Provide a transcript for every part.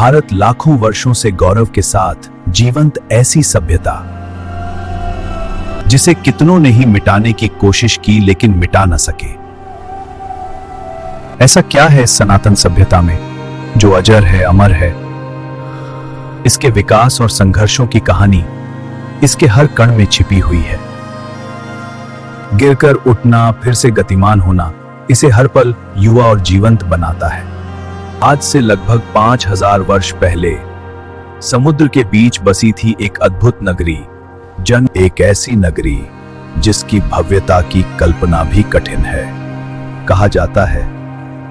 भारत लाखों वर्षों से गौरव के साथ जीवंत ऐसी सभ्यता जिसे कितनों ने ही मिटाने की कोशिश की लेकिन मिटा न सके। ऐसा क्या है इस सनातन सभ्यता में जो अजर है, अमर है? इसके विकास और संघर्षों की कहानी इसके हर कण में छिपी हुई है। गिरकर उठना, फिर से गतिमान होना इसे हर पल युवा और जीवंत बनाता है। आज से लगभग 5000 वर्ष पहले समुद्र के बीच बसी थी एक अद्भुत नगरी, एक ऐसी नगरी जिसकी भव्यता की कल्पना भी कठिन है। कहा जाता है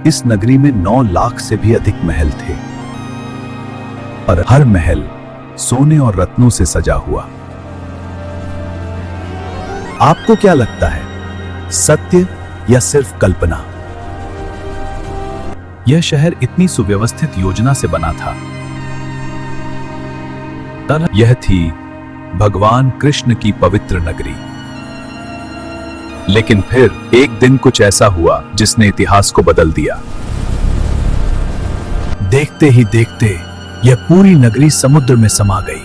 इस नगरी में 9 लाख से भी अधिक महल थे और हर महल सोने और रत्नों से सजा हुआ। आपको क्या लगता है, सत्य या सिर्फ कल्पना? यह शहर इतनी सुव्यवस्थित योजना से बना था। यह थी भगवान कृष्ण की पवित्र नगरी। लेकिन फिर एक दिन कुछ ऐसा हुआ जिसने इतिहास को बदल दिया। देखते ही देखते यह पूरी नगरी समुद्र में समा गई।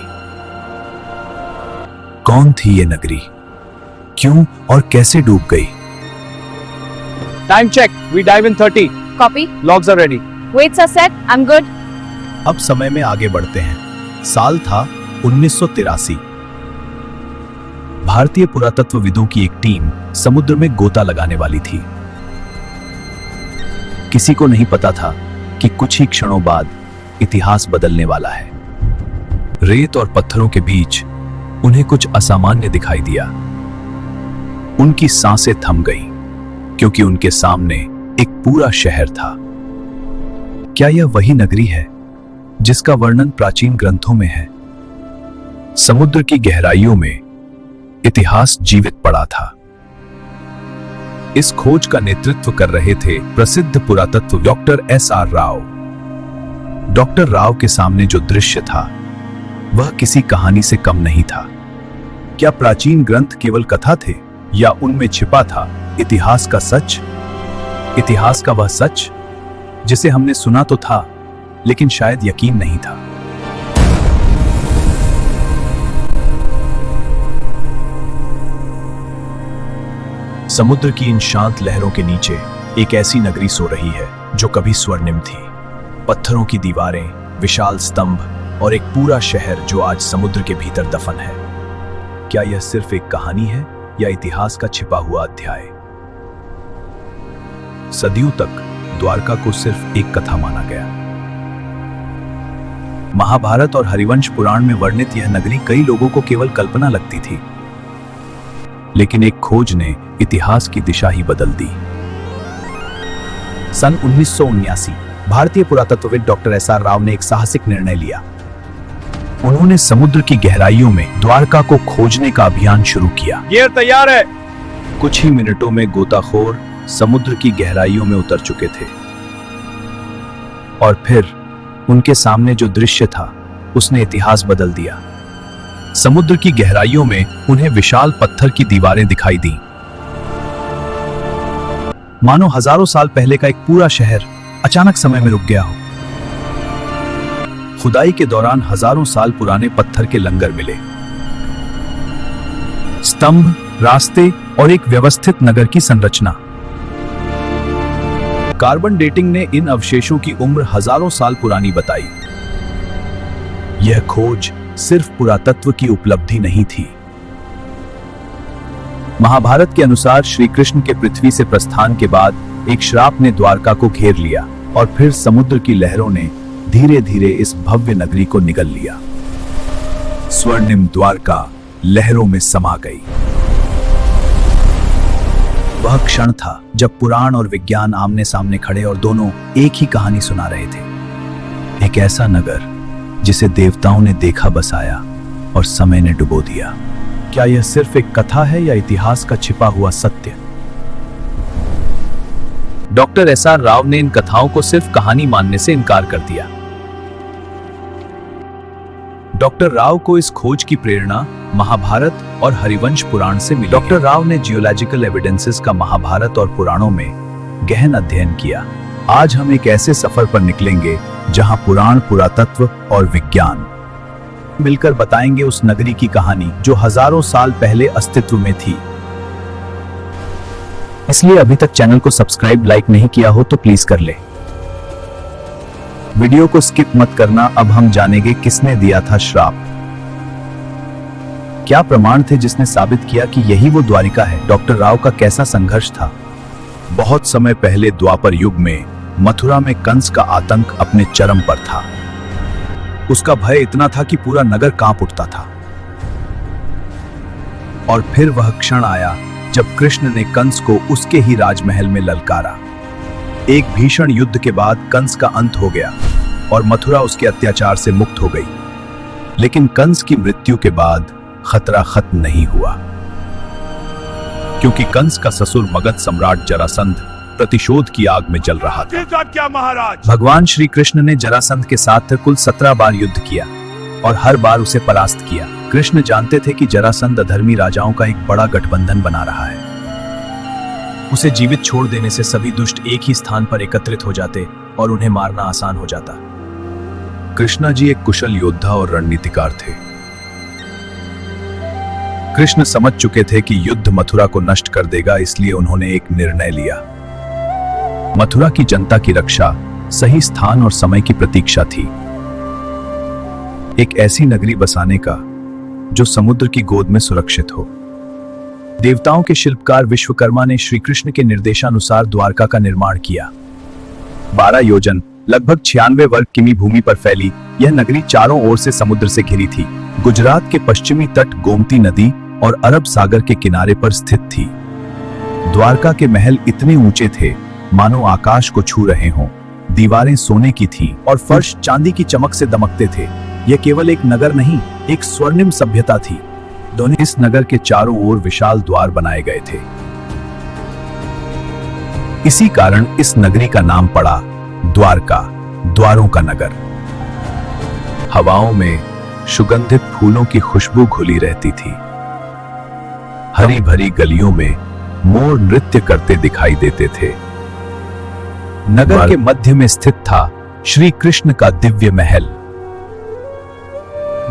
कौन थी यह नगरी, क्यों और कैसे डूब गई? Time check. We dive in 30. Copy. Logs are ready. Weights are set. I'm good. अब समय में आगे बढ़ते हैं। साल था 1983। भारतीय पुरातत्वविदों की एक टीम समुद्र में गोता लगाने वाली थी। किसी को नहीं पता था कि कुछ ही क्षणों बाद इतिहास बदलने वाला है। रेत और पत्थरों के बीच उन्हें कुछ असामान्य दिखाई दिया। उनकी सांसें थम गईं, क्योंकि उनके सामने एक पूरा शहर था। क्या यह वही नगरी है जिसका वर्णन प्राचीन ग्रंथों में है? समुद्र की गहराइयों में इतिहास जीवित पड़ा था। इस खोज का नेतृत्व कर रहे थे प्रसिद्ध पुरातत्व doctor SR. Rao. Doctor Rao के सामने जो दृश्य था वह किसी कहानी से कम नहीं था। क्या प्राचीन ग्रंथ केवल कथा थे या उनमें छिपा था इतिहास का सच? इतिहास का वह सच जिसे हमने सुना तो था लेकिन शायद यकीन नहीं था। समुद्र की इन शांत लहरों के नीचे एक ऐसी नगरी सो रही है जो कभी स्वर्णिम थी। पत्थरों की दीवारें, विशाल स्तंभ और एक पूरा शहर जो आज समुद्र के भीतर दफन है। क्या यह सिर्फ एक कहानी है या इतिहास का छिपा हुआ अध्याय? सदियों तक द्वारका को सिर्फ एक कथा माना गया। महाभारत और हरिवंश पुराण में वर्णित यह नगरी कई लोगों को केवल कल्पना लगती थी, लेकिन एक खोज ने इतिहास की दिशा ही बदल दी। सन 1979 भारतीय पुरातत्वविद डॉक्टर एस.आर. राव ने एक साहसिक निर्णय लिया। उन्होंने समुद्र की गहराइयों में द्वारका को खोजने का अभियान शुरू किया। गियर तैयार है। कुछ ही मिनटों में गोताखोर समुद्र की गहराइयों में उतर चुके थे और फिर उनके सामने जो दृश्य था उसने इतिहास बदल दिया। समुद्र की गहराइयों में उन्हें विशाल पत्थर की दीवारें दिखाई दी, मानो हजारों साल पहले का एक पूरा शहर अचानक समय में रुक गया हो। खुदाई के दौरान हजारों साल पुराने पत्थर के लंगर मिले, स्तंभ, रास्ते और एक व्यवस्थित नगर की संरचना। कार्बन डेटिंग ने इन अवशेषों की उम्र हजारों साल पुरानी बताई। यह खोज सिर्फ पुरातत्व की उपलब्धि नहीं थी। महाभारत के अनुसार श्री कृष्ण के पृथ्वी से प्रस्थान के बाद एक श्राप ने द्वारका को घेर लिया और फिर समुद्र की लहरों ने धीरे धीरे इस भव्य नगरी को निगल लिया। स्वर्णिम द्वारका लहरों में समा गई। वह क्षण था जब पुराण और विज्ञान आमने सामने खड़े और दोनों एक ही कहानी सुना रहे थे। एक ऐसा नगर जिसे देवताओं ने देखा बसाया और समय ने डुबो दिया। क्या यह सिर्फ एक कथा है या इतिहास का छिपा हुआ सत्य? Doctor SR. राव ने इन कथाओं को सिर्फ कहानी मानने से इनकार कर दिया। डॉक्टर राव को इस खोज की प्रेरणा महाभारत और हरिवंश पुराण से मिली। डॉक्टर राव ने जियोलॉजिकल एविडेंसेस का महाभारत और पुराणों में गहन अध्ययन किया। आज हम एक ऐसे सफर पर निकलेंगे जहां पुराण, पुरातत्व और विज्ञान मिलकर बताएंगे उस नगरी की कहानी जो हजारों साल पहले अस्तित्व में थी। इसलिए अभी तक चैनल को सब्सक्राइब, लाइक नहीं किया हो तो प्लीज कर ले। वीडियो को स्किप मत करना। अब हम जानेंगे किसने दिया था श्राप। क्या प्रमाण थे जिसने साबित किया कि यही वो द्वारिका है? डॉक्टर राव का कैसा संघर्ष था? बहुत समय पहले द्वापर युग में मथुरा में कंस का आतंक अपने चरम पर था। उसका भय इतना था कि पूरा नगर कांप उठता था। और फिर वह क्षण आया जब कृष्ण ने कंस को उसके ही राजमहल में ललकारा। एक भीषण युद्ध के बाद कंस का अंत हो गया और मथुरा उसके अत्याचार से मुक्त हो गई। लेकिन कंस की मृत्यु के बाद खतरा खत्म नहीं हुआ, क्योंकि कंस का ससुर मगध सम्राट जरासंध प्रतिशोध की आग में जल रहा था। क्या महाराज? भगवान श्री कृष्ण ने जरासंध के साथ कुल 17 बार युद्ध किया और हर बार उसे परास्त किया। कृष्ण जानते थे कि जरासंध अधर्मी राजाओं का एक बड़ा गठबंधन बना रहा है। उसे जीवित छोड़ देने से सभी दुष्ट एक ही स्थान पर एकत्रित हो जाते और उन्हें मारना आसान हो जाता। कृष्णा जी एक कुशल योद्धा और रणनीतिकार थे। कृष्ण समझ चुके थे कि युद्ध मथुरा को नष्ट कर देगा, इसलिए उन्होंने एक निर्णय लिया। मथुरा की जनता की रक्षा सही स्थान और समय की प्रतीक्षा थी। एक ऐसी नगरी बसाने का जो समुद्र की गोद में सुरक्षित हो। देवताओं के शिल्पकार विश्वकर्मा ने श्री कृष्ण के निर्देशानुसार द्वारका का निर्माण किया। 12 योजन लगभग 96 वर्ग किमी भूमि पर फैली यह नगरी चारों ओर से समुद्र से घिरी थी। गुजरात के पश्चिमी तट गोमती नदी और अरब सागर के किनारे पर स्थित थी। द्वारका के महल इतने ऊंचे थे मानो आकाश को छू रहे हों। दीवारें सोने की थीं और फर्श चांदी की चमक से दमकते थे। यह केवल एक नगर नहीं, एक स्वर्णिम सभ्यता थी। दोनों इस नगर के चारों ओर विशाल द्वार बनाए गए थे। इसी कारण इस नगरी का नाम पड़ा द्वारका, द्वारों का नगर। हवाओं में सुगंधित फूलों की खुशबू घुली रहती थी। हरी भरी गलियों में मोर नृत्य करते दिखाई देते थे। नगर के मध्य में स्थित था श्री कृष्ण का दिव्य महल,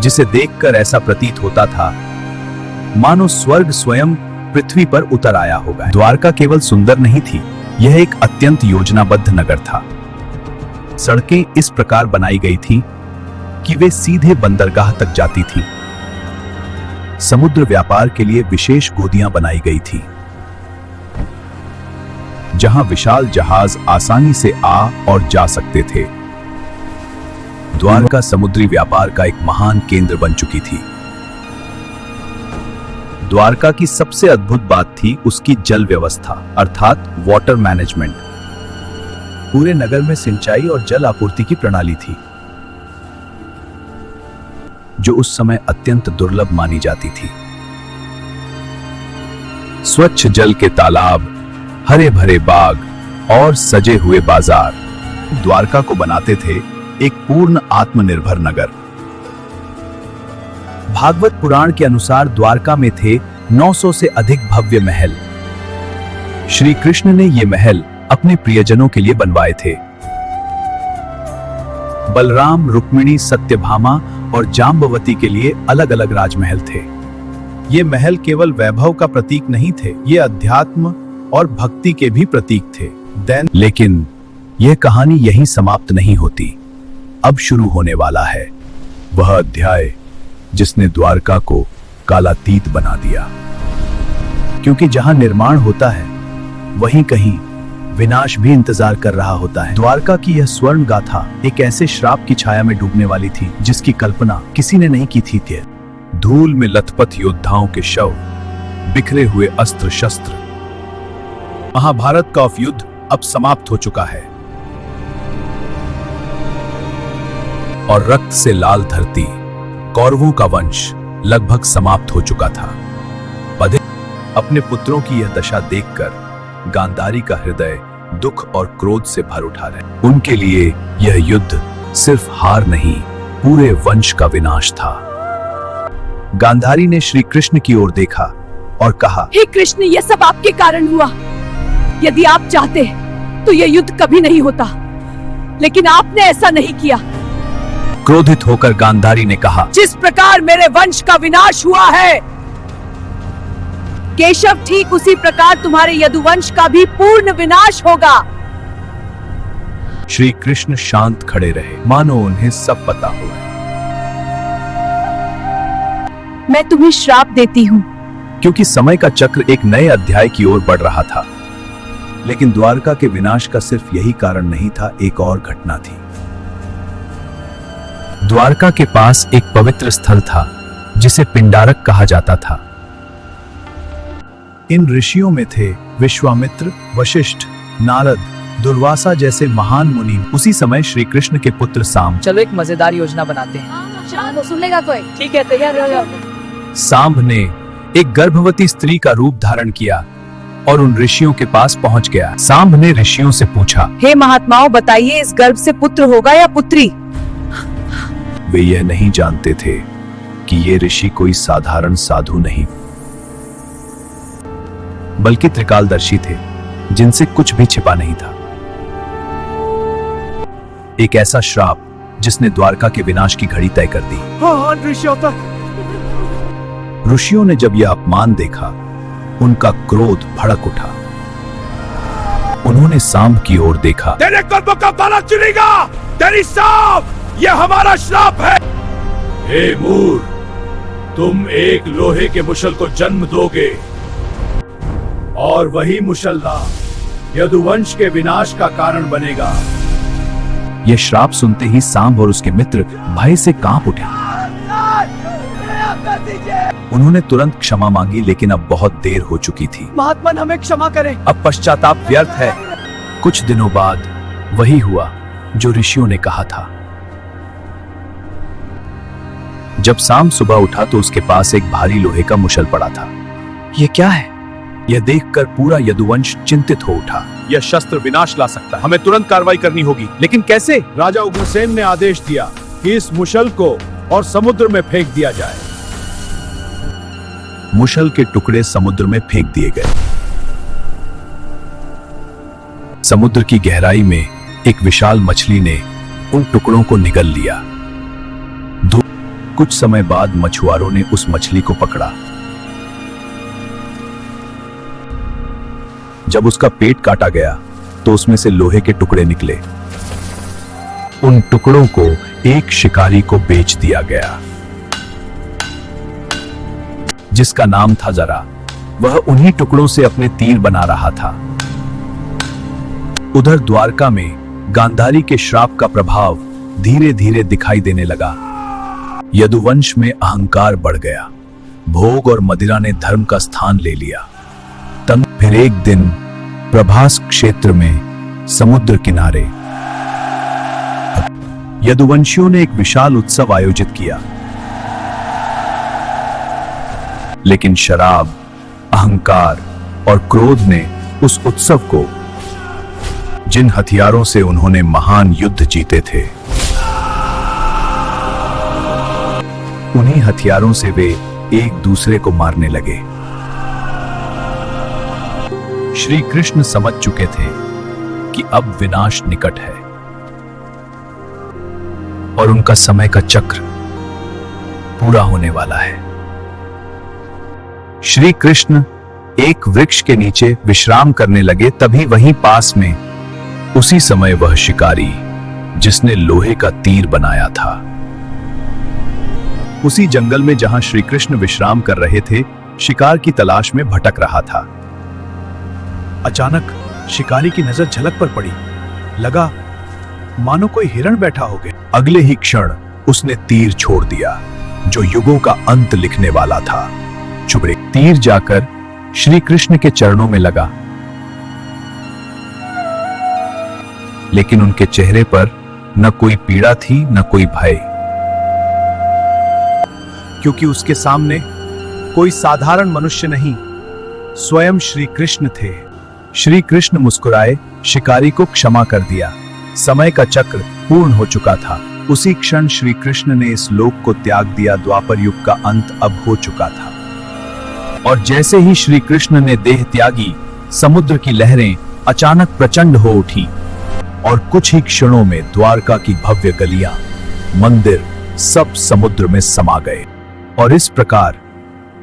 जिसे देखकर ऐसा प्रतीत होता था मानो स्वर्ग स्वयं पृथ्वी पर उतर आया होगा। द्वारका केवल सुंदर नहीं थी, यह एक अत्यंत योजनाबद्ध नगर था। सड़कें इस प्रकार बनाई गई थी कि वे सीधे बंदरगाह तक जाती थी। समुद्र व्यापार के लिए विशेष गोदियां बनाई गई थी, जहां विशाल जहाज आसानी से आ और जा सकते थे। द्वारका समुद्री व्यापार का एक महान केंद्र बन चुकी थी। द्वारका की सबसे अद्भुत बात थी उसकी जल व्यवस्था, अर्थात वाटर मैनेजमेंट। पूरे नगर में सिंचाई और जल आपूर्ति की प्रणाली थी, जो उस समय अत्यंत दुर्लभ मानी जाती थी। स्वच्छ जल के तालाब, हरे भरे बाग और सजे हुए बाजार द्वारका को बनाते थे एक पूर्ण आत्मनिर्भर नगर। भागवत पुराण के अनुसार द्वारका में थे 900 से अधिक भव्य महल। श्री कृष्ण ने ये महल अपने प्रियजनों के लिए बनवाए थे। बलराम, रुक्मिणी, सत्यभामा और जाम्बवती के लिए अलग अलग राजमहल थे। ये महल केवल वैभव का प्रतीक नहीं थे, ये अध्यात्म और भक्ति के भी प्रतीक थे। लेकिन यह कहानी यहीं समाप्त नहीं होती। अब शुरू होने वाला है वह अध्याय जिसने द्वारका को कालातीत बना दिया, क्योंकि जहां निर्माण होता है वहीं कहीं विनाश भी इंतजार कर रहा होता है। द्वारका की यह स्वर्ण गाथा एक ऐसे श्राप की छाया में डूबने वाली थी जिसकी कल्पना किसी ने नहीं की थी। धूल में लथपथ योद्धाओं के शव, बिखरे हुए अस्त्र शस्त्र। महाभारत का युद्ध अब समाप्त हो चुका है और रक्त से लाल धरती, कौरवों का वंश लगभग समाप्त हो चुका था। अपने पुत्रों की यह दशा देखकर गांधारी का हृदय दुख और क्रोध से भर उठा रहे। उनके लिए यह युद्ध सिर्फ हार नहीं, पूरे वंश का विनाश था। गांधारी ने श्री कृष्ण की ओर देखा और कहा, हे कृष्ण, यह सब आपके कारण हुआ। यदि आप चाहते तो यह युद्ध कभी नहीं होता। लेकिन आपने ऐसा नहीं किया। क्रोधित होकर गांधारी ने कहा, जिस प्रकार मेरे वंश का विनाश हुआ है केशव, ठीक उसी प्रकार तुम्हारे यदुवंश का भी पूर्ण विनाश होगा। श्री कृष्ण शांत खड़े रहे, मानो उन्हें सब पता हो। मैं तुम्हें श्राप देती हूँ। क्योंकि समय का चक्र एक नए अध्याय की ओर बढ़ रहा था। लेकिन द्वारका के विनाश का सिर्फ यही कारण नहीं था, एक और घटना थी। द्वारका के पास एक पवित्र स्थल था जिसे पिंडारक कहा जाता था। इन ऋषियों में थे विश्वामित्र, वशिष्ठ, नारद, दुर्वासा जैसे महान मुनि। उसी समय श्री कृष्ण के पुत्र सांब। चलो एक मजेदार योजना बनाते हैं। सुन लेगा कोई? ठीक है, तैयार हो जाओ। सांब ने एक गर्भवती स्त्री का रूप धारण किया और उन ऋषियों के पास पहुंच गया। सांब ने ऋषियों से पूछा, हे महात्माओं, बताइए इस गर्भ से पुत्र होगा या पुत्री? वे यह नहीं जानते थे कि ये ऋषि कोई साधारण साधु नहीं, बल्कि त्रिकालदर्शी थे जिनसे कुछ भी छिपा नहीं था। एक ऐसा श्राप जिसने द्वारका के विनाश की घड़ी तय कर दी। ऋषियों ने जब यह अपमान देखा, उनका क्रोध भड़क उठा। उन्होंने सांब की ओर देखा। तेरे कर्मों का फल चुनेगा तेरी सांप, यह हमारा श्राप है। हे मूर, तुम एक लोहे के मुशल को जन्म दोगे और वही मुशल्ला यदुवंश के विनाश का कारण बनेगा। यह श्राप सुनते ही सांब और उसके मित्र भय से कांप उठे। उन्होंने तुरंत क्षमा मांगी, लेकिन अब बहुत देर हो चुकी थी। महात्मन, हमें क्षमा करें। अब पश्चाताप व्यर्थ है। कुछ दिनों बाद वही हुआ जो ऋषियों ने कहा था। जब सांब सुबह उठा तो उसके पास एक भारी लोहे का मुशल पड़ा था। ये क्या है? यह देखकर पूरा यदुवंश चिंतित हो उठा। यह शस्त्र विनाश ला सकता है, हमें तुरंत कार्रवाई करनी होगी। लेकिन कैसे? राजा उग्रसेन ने आदेश दिया कि इस मुशल को और समुद्र में फेंक दिया जाए। मुशल के टुकड़े समुद्र में फेंक दिए गए। समुद्र की गहराई में एक विशाल मछली ने उन टुकड़ों को निगल लिया। कुछ समय बाद मछुआरों ने उस मछली को पकड़ा। जब उसका पेट काटा गया तो उसमें से लोहे के टुकड़े निकले। उन टुकड़ों को एक शिकारी को बेच दिया गया जिसका नाम था जरा। वह उन्हीं टुकड़ों से अपने तीर बना रहा था। उधर द्वारका में गांधारी के श्राप का प्रभाव धीरे धीरे दिखाई देने लगा। यदुवंश में अहंकार बढ़ गया। भोग और मदिरा ने धर्म का स्थान ले लिया। तब फिर एक दिन प्रभास क्षेत्र में समुद्र किनारे यदुवंशियों ने एक विशाल उत्सव आयोजित किया। लेकिन शराब, अहंकार और क्रोध ने उस उत्सव को, जिन हथियारों से उन्होंने महान युद्ध जीते थे, उन्हीं हथियारों से वे एक दूसरे को मारने लगे। श्री कृष्ण समझ चुके थे कि अब विनाश निकट है और उनका समय का चक्र पूरा होने वाला है। श्री कृष्ण एक वृक्ष के नीचे विश्राम करने लगे। तभी वहीं पास में उसी समय वह शिकारी जिसने लोहे का तीर बनाया था, उसी जंगल में जहां श्री कृष्ण विश्राम कर रहे थे, शिकार की तलाश में भटक रहा था। अचानक शिकारी की नजर झलक पर पड़ी। लगा मानो कोई हिरण बैठा हो गया। अगले ही क्षण उसने तीर छोड़ दिया जो युगों का अंत लिखने वाला था। चुपड़े तीर जाकर श्री कृष्ण के चरणों में लगा, लेकिन उनके चेहरे पर न कोई पीड़ा थी न कोई भय, क्योंकि उसके सामने कोई साधारण मनुष्य नहीं, स्वयं श्री कृष्ण थे। श्री कृष्ण मुस्कुराए, शिकारी को क्षमा कर दिया। समय का चक्र पूर्ण हो चुका था। उसी क्षण श्री कृष्ण ने इस लोक को त्याग दिया। द्वापर युग का अंत अब हो चुका था। और जैसे ही श्री कृष्ण ने देह त्यागी, समुद्र की लहरें अचानक प्रचंड हो उठी और कुछ ही क्षणों में द्वारका की भव्य गलियां, मंदिर सब समुद्र में समा गए और इस प्रकार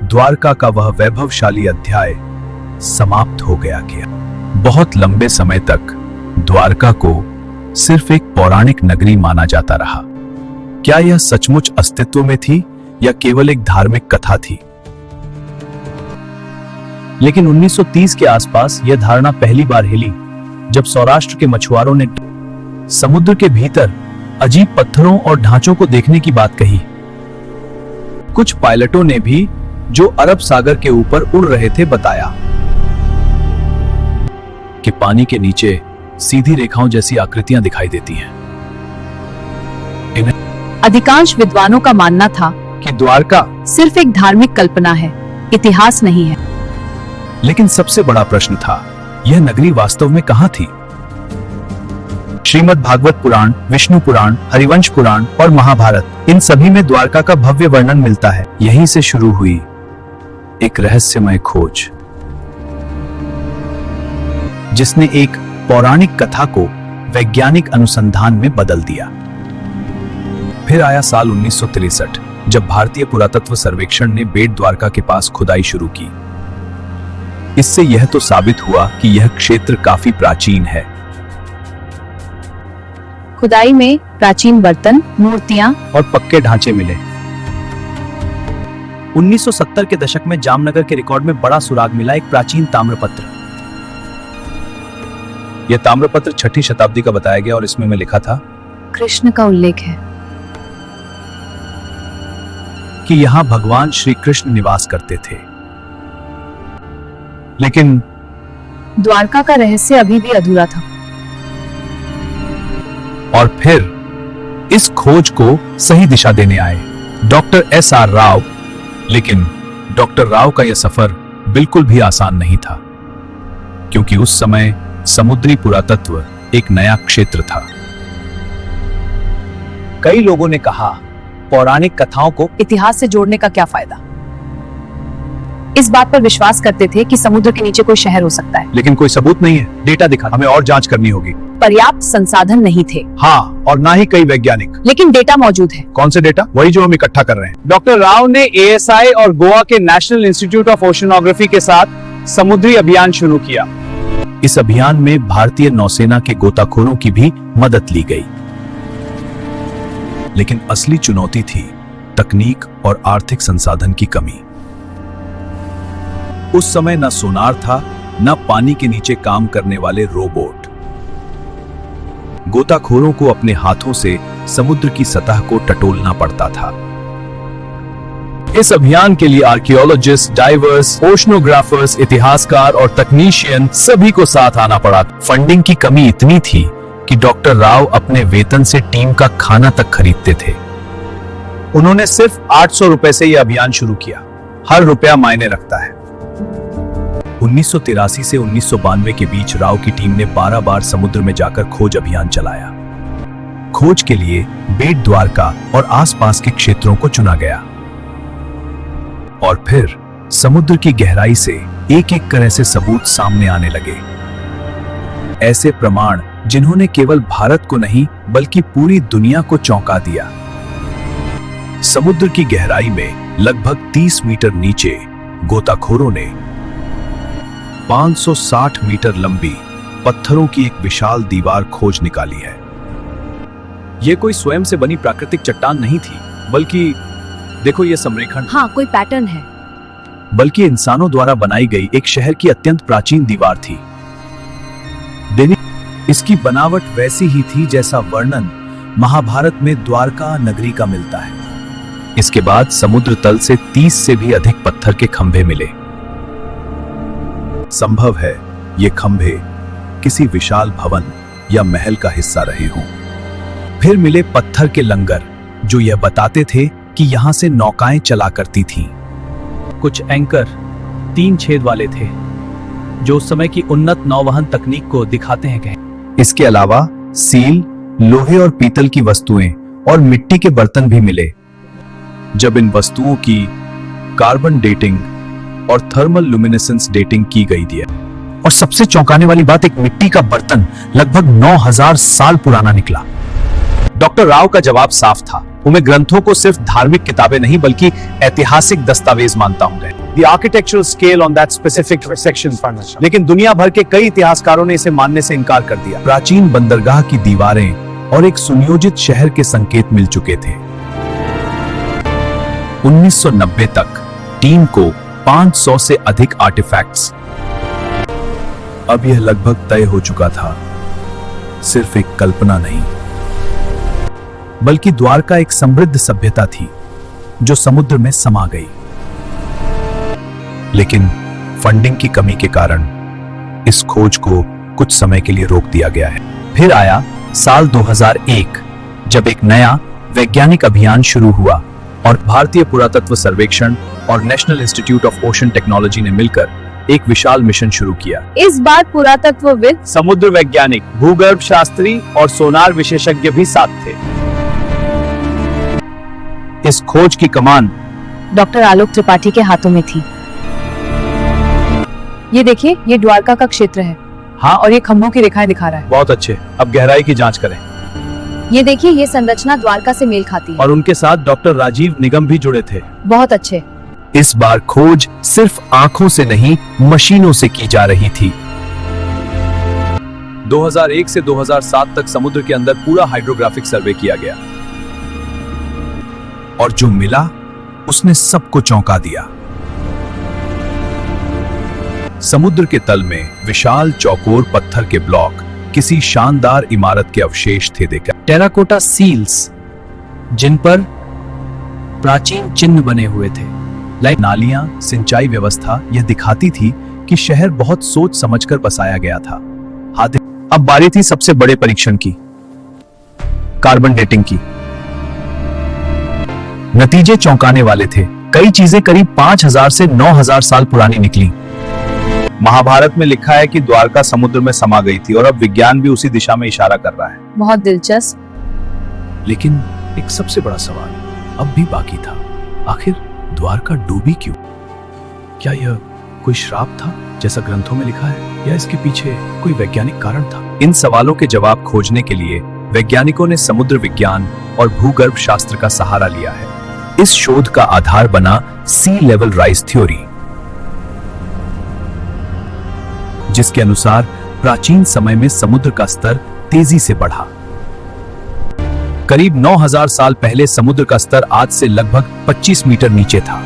द्वारका का वह वैभवशाली अध्याय समाप्त हो गया। बहुत लंबे समय तक द्वारका को सिर्फ एक पौराणिक नगरी माना जाता रहा। क्या यह सचमुच अस्तित्व में थी या केवल एक धार्मिक कथा थी? लेकिन 1930 के आसपास यह धारणा पहली बार हिली जब सौराष्ट्र के मछुआरों ने समुद्र के भीतर अजीब पत्थरों और ढांचों को देखने की बात कही। कुछ पायलटों ने भी, जो अरब सागर के ऊपर उड़ रहे थे, बताया कि पानी के नीचे सीधी रेखाओं जैसी आकृतियां दिखाई देती हैं। अधिकांश विद्वानों का मानना था कि द्वारका सिर्फ एक धार्मिक कल्पना है, इतिहास नहीं है। लेकिन सबसे बड़ा प्रश्न था, यह नगरी वास्तव में कहां थी? श्रीमद् भागवत पुराण, विष्णु पुराण, हरिवंश पुराण और महाभारत, इन सभी में द्वारका का भव्य वर्णन मिलता है। यहीं से शुरू हुई एक रहस्यमय खोज, जिसने एक पौराणिक कथा को वैज्ञानिक अनुसंधान में बदल दिया। फिर आया साल 1963, जब भारतीय पुरातत्व सर्वेक्षण ने बेट द्वारका के पास खुदाई शुरू की। इससे यह तो साबित हुआ कि यह क्षेत्र काफी प्राचीन है। खुदाई में प्राचीन बर्तन, मूर्तियां और पक्के ढांचे मिले। 1970 के दशक में जामनगर के रिकॉर्ड में बड़ा सुराग मिला, एक प्राचीन ताम्रपत्र। यह ताम्रपत्र 6ठी शताब्दी का बताया गया और इसमें लिखा था, कृष्ण का उल्लेख है कि यहां भगवान श्री कृष्ण निवास करते थे। लेकिन द्वारका का रहस्य अभी भी अधूरा था। और फिर इस खोज को सही दिशा देने आए डॉक्टर एस.आर. राव। लेकिन डॉक्टर राव का यह सफर बिल्कुल भी आसान नहीं था, क्योंकि उस समय समुद्री पुरातत्व एक नया क्षेत्र था। कई लोगों ने कहा, पौराणिक कथाओं को इतिहास से जोड़ने का क्या फायदा? इस बात पर विश्वास करते थे कि समुद्र के नीचे कोई शहर हो सकता है। लेकिन कोई सबूत नहीं है, डेटा दिखा, हमें और जांच करनी होगी। पर्याप्त संसाधन नहीं थे। हाँ, और ना ही कई वैज्ञानिक। लेकिन डेटा मौजूद है। कौन से डेटा? वही जो हम इकट्ठा कर रहे हैं। डॉक्टर राव ने एएसआई और गोवा के नेशनल इंस्टीट्यूट ऑफ ओशनोग्राफी के साथ समुद्री अभियान शुरू किया। इस अभियान में भारतीय नौसेना के गोताखोरों की भी मदद ली गई। लेकिन असली चुनौती थी तकनीक और आर्थिक संसाधन की कमी। उस समय न सोनार था, न पानी के नीचे काम करने वाले रोबोट। गोताखोरों को अपने हाथों से समुद्र की सतह को टटोलना पड़ता था। इस अभियान के लिए आर्कियोलॉजिस्ट, डाइवर्स, ओशनोग्राफर्स, इतिहासकार और तकनीशियन सभी को साथ आना पड़ा। फंडिंग की कमी इतनी थी कि डॉक्टर राव अपने वेतन से टीम का खाना तक खरीदते थे। उन्होंने सिर्फ 800 रुपए से यह अभियान शुरू किया। हर रुपया मायने रखता है। 1983 से 1992 के बीच राव की टीम ने 12 बार समुद्र में जाकर खोज अभियान चलाया। खोज के लिए बेट द्वारका और आसपास के क्षेत्रों को चुना गया और फिर समुद्र की गहराई से एक एक कर ऐसे सबूत सामने आने लगे। ऐसे प्रमाण जिन्होंने केवल भारत को नहीं बल्कि पूरी दुनिया को चौंका दिया। समुद्र की गहराई में लगभग 30 मीटर नीचे गोताखोरों ने 560 मीटर लंबी पत्थरों की एक विशाल दीवार खोज निकाली है। यह कोई स्वयं से बनी प्राकृतिक चट्टान नहीं थी, बल्कि देखो यह संरेखण। हाँ, कोई पैटर्न है। बल्कि इंसानों द्वारा बनाई गई एक शहर की अत्यंत प्राचीन दीवार थी। इसकी बनावट वैसी ही थी जैसा वर्णन महाभारत में द्वारका नगरी का मिलता है। इसके बाद समुद्र तल से 30 से भी अधिक पत्थर के खंभे मिले। संभव है ये खंभे किसी विशाल भवन या महल का हिस्सा रहे हों। फिर मिले पत्थर के लंगर जो यह बताते थे कि यहां से नौकाएं चला करती थीं। कुछ एंकर 3 छेद वाले थे जो उस समय की उन्नत नौवहन तकनीक को दिखाते हैं। इसके अलावा सील, लोहे और पीतल की वस्तुएं और मिट्टी के बर्तन भी मिले। जब इन वस्तुओं की कार्बन डेटिंग और थर्मल लुमिनेसेंस डेटिंग की गई थी, और सबसे चौंकाने वाली बात, एक मिट्टी का बर्तन लगभग 9000 साल पुराना निकला। डॉक्टर राव का जवाब साफ था। मैं ग्रंथों को सिर्फ धार्मिक किताबें नहीं बल्कि ऐतिहासिक दस्तावेज मानता हूं। The architectural scale on that specific section, लेकिन दुनिया भर के कई इतिहासकारों ने इसे मानने से इनकार कर दिया। प्राचीन बंदरगाह की दीवारें और एक सुनियोजित शहर के संकेत मिल चुके थे। 1990 तक टीम को 500 से अधिक आर्टिफैक्ट्स। अब यह लगभग तय हो चुका था, सिर्फ एक कल्पना नहीं बल्कि द्वारका एक समृद्ध सभ्यता थी जो समुद्र में समा गई। लेकिन फंडिंग की कमी के कारण इस खोज को कुछ समय के लिए रोक दिया गया है। फिर आया साल 2001 जब एक नया वैज्ञानिक अभियान शुरू हुआ और भारतीय पुरातत्व सर्वेक्षण और national institute of ocean technology ने मिलकर एक विशाल मिशन शुरू किया। इस बार पुरातत्वविद, समुद्र वैज्ञानिक, भूगर्भ शास्त्री और सोनार विशेषज्ञ भी साथ थे। इस खोज की कमान डॉक्टर आलोक त्रिपाठी के हाथों में थी। ये देखिए, ये द्वारका का क्षेत्र है। हाँ, और ये खंभों की रेखाएं दिखा रहा है। बहुत अच्छे। अब गहराई की जांच करें। ये देखिए, ये संरचना द्वारका से मेल खाती है। और उनके साथ डॉक्टर राजीव निगम भी जुड़े थे। बहुत अच्छे। इस बार खोज सिर्फ आंखों से नहीं, मशीनों से की जा रही थी। 2001 से 2007 तक समुद्र के अंदर पूरा हाइड्रोग्राफिक सर्वे किया गया और जो मिला उसने सबको चौंका दिया। समुद्र के तल में विशाल चौकोर पत्थर के ब्लॉक किसी शानदार इमारत के अवशेष थे। देखा टेराकोटा सील्स जिन पर प्राचीन चिन्ह बने हुए थे। नालियां, सिंचाई व्यवस्था यह दिखाती थी कि शहर बहुत सोच समझकर बसाया गया था। अब बारी थी सबसे बड़े परीक्षण की, कार्बन डेटिंग की। नतीजे चौंकाने वाले थे। कई चीजें करीब 5000 से 9000 साल पुरानी निकली। महाभारत में लिखा है कि द्वारका समुद्र में समा गई थी और अब विज्ञान भी उसी दिशा में इशारा कर रहा है। बहुत दिलचस्प। लेकिन एक सबसे बड़ा सवाल अब भी बाकी था। आखिर द्वारका डूबी क्यों? क्या यह कोई श्राप था जैसा ग्रंथों में लिखा है, या इसके पीछे कोई वैज्ञानिक कारण था? इन सवालों के जवाब खोजने के लिए वैज्ञानिकों ने समुद्र विज्ञान और भूगर्भ शास्त्र का सहारा लिया है। इस शोध का आधार बना सी लेवल राइज थ्योरी, जिसके अनुसार प्राचीन समय में समुद्र का स्तर तेजी से बढ़ा। करीब 9000 साल पहले समुद्र का स्तर आज से लगभग 25 मीटर नीचे था।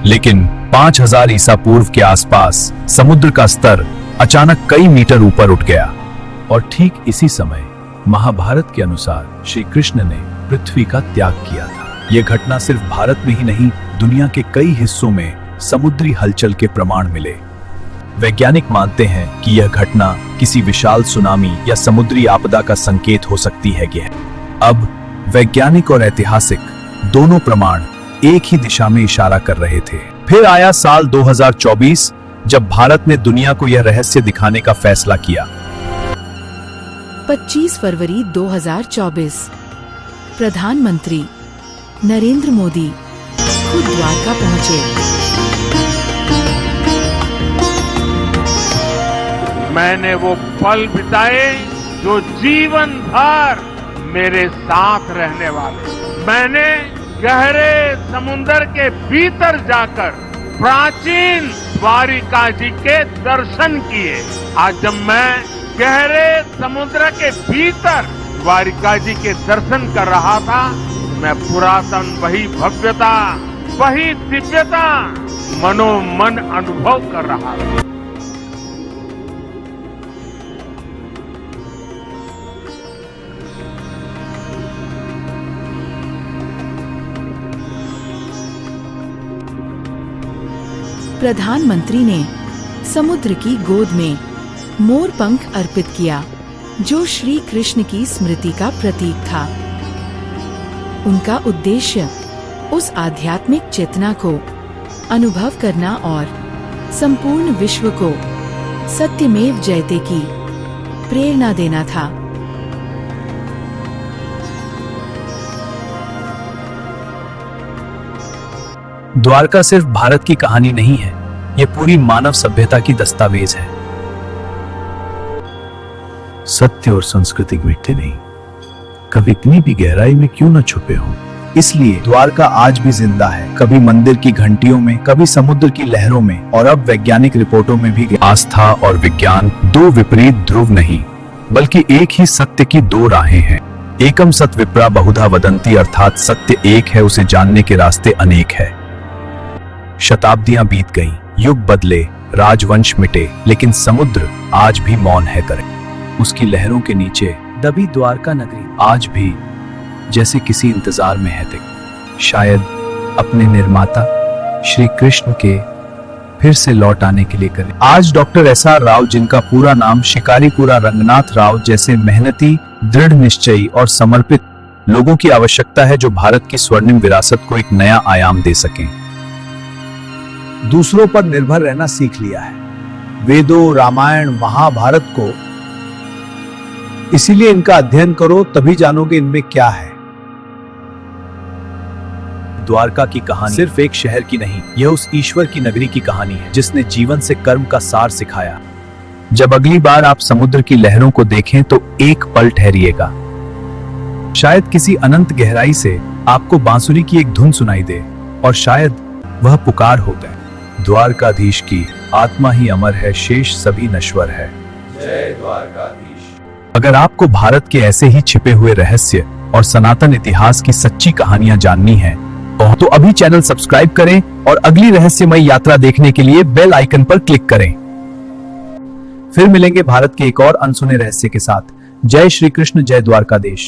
लेकिन 5000 ईसा पूर्व के आसपास समुद्र का स्तर अचानक कई मीटर ऊपर उठ गया। और ठीक इसी समय महाभारत के अनुसार श्री कृष्ण ने पृथ्वी का त्याग किया था। यह घटना सिर्फ भारत में ही नहीं, दुनिया के कई हिस्सों में समुद्री हलचल के प्रमाण मिले। वैज्ञानिक मानते हैं कि यह घटना किसी विशाल सुनामी या समुद्री आपदा का संकेत हो सकती है। अब वैज्ञानिक और ऐतिहासिक दोनों प्रमाण एक ही दिशा में इशारा कर रहे थे। फिर आया साल 2024 जब भारत ने दुनिया को यह रहस्य दिखाने का फैसला किया। 25 फरवरी 2024 प्रधानमंत्री नरेंद्र मोदी खुद द्वारका पहुंचे। मैंने वो पल बिताए जो जीवन भर मेरे साथ रहने वाले। मैंने गहरे समुद्र के भीतर जाकर प्राचीन द्वारिका जी के दर्शन किए। आज जब मैं गहरे समुद्र के भीतर द्वारिका जी के दर्शन कर रहा था, मैं पुरातन वही भव्यता, वही दिव्यता मनोमन अनुभव कर रहा था। प्रधानमंत्री ने समुद्र की गोद में मोर पंख अर्पित किया, जो श्री कृष्ण की स्मृति का प्रतीक था। उनका उद्देश्य उस आध्यात्मिक चेतना को अनुभव करना और संपूर्ण विश्व को सत्यमेव जयते की प्रेरणा देना था। द्वारका सिर्फ भारत की कहानी नहीं है, ये पूरी मानव सभ्यता की दस्तावेज है। सत्य और संस्कृति मिटते नहीं, कभी इतनी भी गहराई में क्यों न छुपे हों। इसलिए द्वारका आज भी जिंदा है, कभी मंदिर की घंटियों में, कभी समुद्र की लहरों में, और अब वैज्ञानिक रिपोर्टों में भी। आस्था और विज्ञान दो विपरीत ध्रुव नहीं, बल्कि एक ही सत्य की दो राहें हैं। एकम सत विप्रा बहुधा वदंती, अर्थात सत्य एक है, उसे जानने के रास्ते अनेक है। शताब्दियां बीत गईं, युग बदले, राजवंश मिटे, लेकिन समुद्र आज भी मौन है करे। उसकी लहरों के नीचे दबी द्वारका नगरी आज भी जैसे किसी इंतजार में है थे, शायद अपने निर्माता श्री कृष्ण के फिर से लौट आने के लिए करें। आज डॉक्टर SR राव, जिनका पूरा नाम शिकारीपुरा रंगनाथ राव, जैसे मेहनती, दृढ़ निश्चयी और समर्पित लोगों की आवश्यकता है जो भारत की स्वर्णिम विरासत को एक नया आयाम दे सकें। दूसरों पर निर्भर रहना सीख लिया है, वेदों, रामायण, महाभारत को। इसीलिए इनका अध्ययन करो, तभी जानोगे इनमें क्या है। द्वारका की कहानी सिर्फ एक शहर की नहीं, यह उस ईश्वर की नगरी की कहानी है जिसने जीवन से कर्म का सार सिखाया। जब अगली बार आप समुद्र की लहरों को देखें तो एक पल ठहरिएगा। शायद किसी अनंत गहराई से आपको बांसुरी की एक धुन सुनाई दे, और शायद वह पुकार हो गए। द्वारकाधीश की आत्मा ही अमर है, शेष सभी नश्वर है। जय द्वारकाधीश। अगर आपको भारत के ऐसे ही छिपे हुए रहस्य और सनातन इतिहास की सच्ची कहानियां जाननी है तो अभी चैनल सब्सक्राइब करें और अगली रहस्यमय यात्रा देखने के लिए बेल आइकन पर क्लिक करें। फिर मिलेंगे भारत के एक और अनसुने रहस्य के साथ। जय श्री कृष्ण, जय द्वारकाधीश।